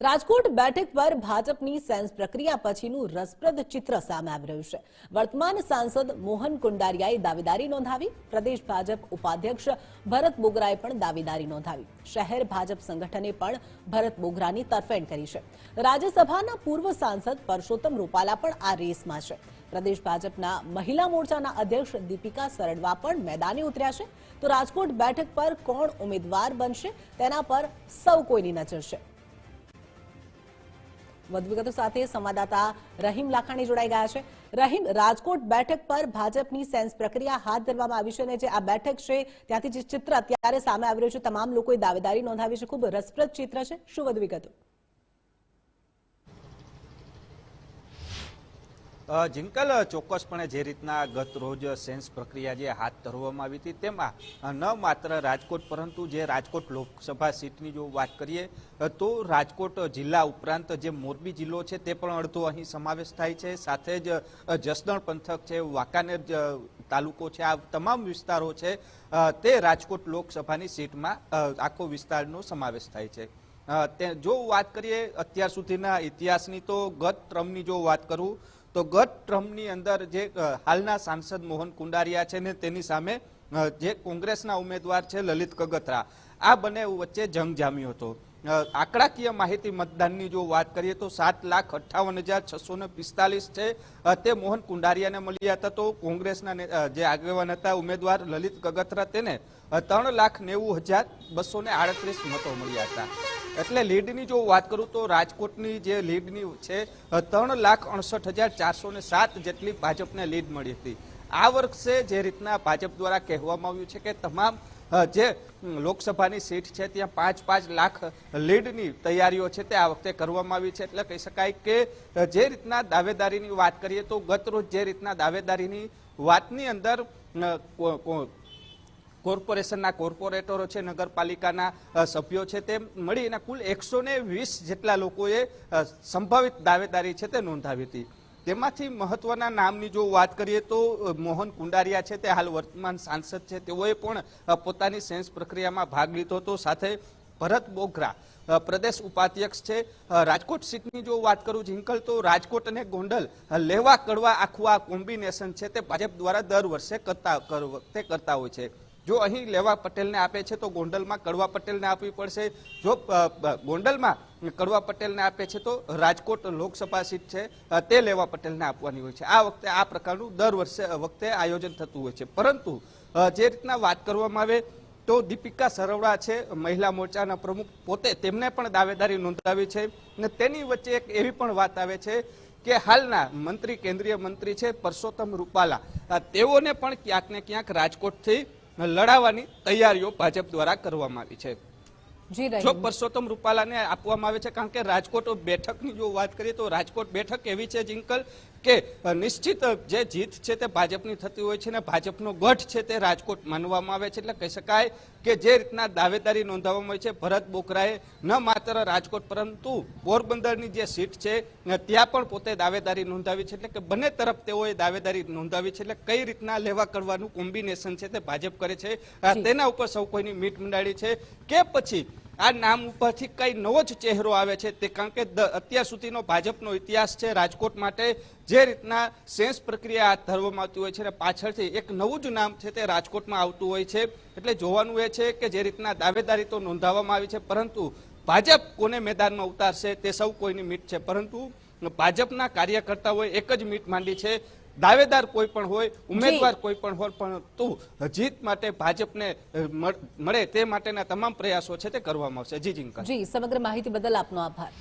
રાજકોટ બેઠક પર ભાજપની સેન્સ પ્રક્રિયા પછીનું રસપ્રદ ચિત્ર સામે આવી રહ્યું છે। વર્તમાન સાંસદ મોહન કુંડારિયાએ દાવેદારી નોંધાવી। પ્રદેશ ભાજપ ઉપાધ્યક્ષ ભરત બોગરાએ પણ દાવેદારી નોંધાવી। શહેર ભાજપ સંગઠને પણ ભરત બોગરાની તરફેણ કરી છે। રાજ્યસભાના પૂર્વ સાંસદ પરસોત્તમ રૂપાલા પણ આ રેસમાં છે। પ્રદેશ ભાજપના મહિલા મોરચાના અધ્યક્ષ દીપિકા સરડવા પણ મેદાને ઉતર્યા છે। તો રાજકોટ બેઠક પર કોણ ઉમેદવાર બનશે તેના પર સૌ કોઈની નજર છે। વધુ વિગતો સાથે સંવાદદાતા રહીમ લાખાણી જોડાઈ ગયા છે। રહીમ, રાજકોટ બેઠક પર ભાજપની સેન્સ પ્રક્રિયા હાથ ધરવામાં આવી છે અને જે આ બેઠક છે ત્યાંથી જે ચિત્ર અત્યારે સામે આવી રહ્યું છે, તમામ લોકોએ દાવેદારી નોંધાવી છે। ખૂબ રસપ્રદ ચિત્ર છે, શું વધુ વિગતો? જિંકલ, ચોક્કસપણે જે રીતના ગત રોજ સેન્સ પ્રક્રિયા જે હાથ ધરવામાં આવી હતી તેમાં ન માત્ર રાજકોટ પરંતુ જે રાજકોટ લોકસભા સીટની જો વાત કરીએ તો રાજકોટ જિલ્લા ઉપરાંત જે મોરબી જિલ્લો છે તે પણ અડધો અહીં સમાવેશ થાય છે। સાથે જ જસદણ પંથક છે, વાંકાનેર તાલુકો છે, આ તમામ વિસ્તારો છે તે રાજકોટ લોકસભાની સીટમાં આખો વિસ્તારનો સમાવેશ થાય છે। જો વાત કરીએ અત્યાર સુધીના ઇતિહાસની તો ગત ટ્રમની જો વાત કરું તો ગત ટ્રમની અંદર જે હાલના સાંસદ મોહન કુંડારિયા છે ને તેની સામે જે કોંગ્રેસના ઉમેદવાર છે લલિત કગથરા, આ બંને વચ્ચે જંગ જામ્યો હતો। આંકડાકીય માહિતી મતદાનની જો વાત કરીએ તો 7,58,645 છે તે મોહન કુંડારિયાને મળ્યા હતા। તો કોંગ્રેસના જે આગેવાન હતા ઉમેદવાર લલિત કગથરા તેને 3,90,238 મતો મળ્યા હતા। એટલે લીડની જો વાત કરું તો રાજકોટની જે લીડની છે 3,68,407 જેટલી ભાજપને લીડ મળી હતી। આ વર્ષે જે રીતના ભાજપ દ્વારા કહેવામાં આવ્યું છે કે તમામ જે લોકસભાની સીટ છે ત્યાં 5-5 લાખ લીડની તૈયારીઓ છે તે આ વખતે કરવામાં આવી છે। એટલે કહી શકાય કે જે રીતના દાવેદારીની વાત કરીએ તો ગત રોજ જે રીતના દાવેદારીની વાતની અંદર કોર્પોરેશનના કોર્પોરેટરો છે, નગરપાલિકાના સભ્યો છે, તે મળીને કુલ 120 જેટલા લોકોએ સંભવિત દાવેદારી છે તે નોંધાવી હતી। તેમાંથી મહત્વના નામની જો વાત કરીએ તો મોહન કુંડારિયા છે તે હાલ વર્તમાન સાંસદ છે, તેઓએ પણ પોતાની સેન્સ પ્રક્રિયામાં ભાગ લીધો હતો। સાથે ભરત બોગરા પ્રદેશ ઉપાધ્યક્ષ છે। રાજકોટ સીટની જો વાત કરું જિંકલ તો રાજકોટ અને ગોંડલ લેવા કડવા આખું આ કોમ્બિનેશન છે તે ભાજપ દ્વારા દર વર્ષે કરતા હોય છે। જો અહીં લેવા પટેલને આપે છે તો ગોંડલમાં કડવા પટેલને આપવી પડશે। જો ગોંડલમાં કડવા પટેલને આપે છે તો રાજકોટ લોકસભા સીટ છે તે લેવા પટેલને આપવાની હોય છે। આ વખતે આ પ્રકારનું દર વખતે આયોજન થતું હોય છે। પરંતુ જે રીતના વાત કરવામાં આવે તો દીપિકા સરવડા છે, મહિલા મોરચાના પ્રમુખ, પોતે તેમને પણ દાવેદારી નોંધાવી છે। અને તેની વચ્ચે એક એવી પણ વાત આવે છે કે હાલના મંત્રી, કેન્દ્રીય મંત્રી છે પરસોત્તમ રૂપાલા, તેઓને પણ ક્યાંક ને ક્યાંક રાજકોટથી લડાવવાની તૈયારીઓ ભાજપ દ્વારા કરવામાં આવી છે। જો પરસોત્તમ રૂપાલાને આપવામાં આવે છે કારણ કે રાજકોટ બેઠકની જો વાત કરીએ તો રાજકોટ બેઠક એવી છે જિંકલ કે નિશ્ચિત જે જીત છે તે ભાજપની થતી હોય છે ને ભાજપનો ગઢ છે તે રાજકોટ માનવામાં આવે છે। એટલે કહી શકાય કે જે રીતના દાવેદારી નોંધાવવામાં આવી છે ભરત બોગરાએ ન માત્ર રાજકોટ પરંતુ પોરબંદરની જે સીટ છે ત્યાં પણ પોતે દાવેદારી નોંધાવી છે। એટલે કે બંને તરફ તેઓએ દાવેદારી નોંધાવી છે। એટલે કઈ રીતના લેવા કરવાનું કોમ્બિનેશન છે તે ભાજપ કરે છે તેના ઉપર સૌ કોઈની મીટ મંડાળી છે કે પછી આ નામ ઉપરથી કઈ નવો જ ચહેરો આવે છે તે, કારણ કે અત્યાર સુધીનો ભાજપનો ઇતિહાસ છે રાજકોટ માટે જે રીતના સેન્સ પ્રક્રિયા હાથ ધરવામાં આવતી હોય છે અને પાછળથી એક નવું જ નામ છે તે રાજકોટમાં આવતું હોય છે। એટલે જોવાનું એ છે કે જે રીતના દાવેદારી તો નોંધાવવામાં આવી છે પરંતુ ભાજપ કોને મેદાનમાં ઉતારશે તે સૌ કોઈની મીટ છે। પરંતુ ભાજપના કાર્યકર્તાઓએ એક જ મીટ માંડી છે, દાવેદાર કોઈ પણ હોય, ઉમેદવાર કોઈ પણ હોય, પરંતુ જીત માટે ભાજપને મળે તે માટેના તમામ પ્રયાસો છે તે કરવામાં આવશે। જી જિંકલ, જી, સમગ્ર માહિતી બદલ આપનો આભાર।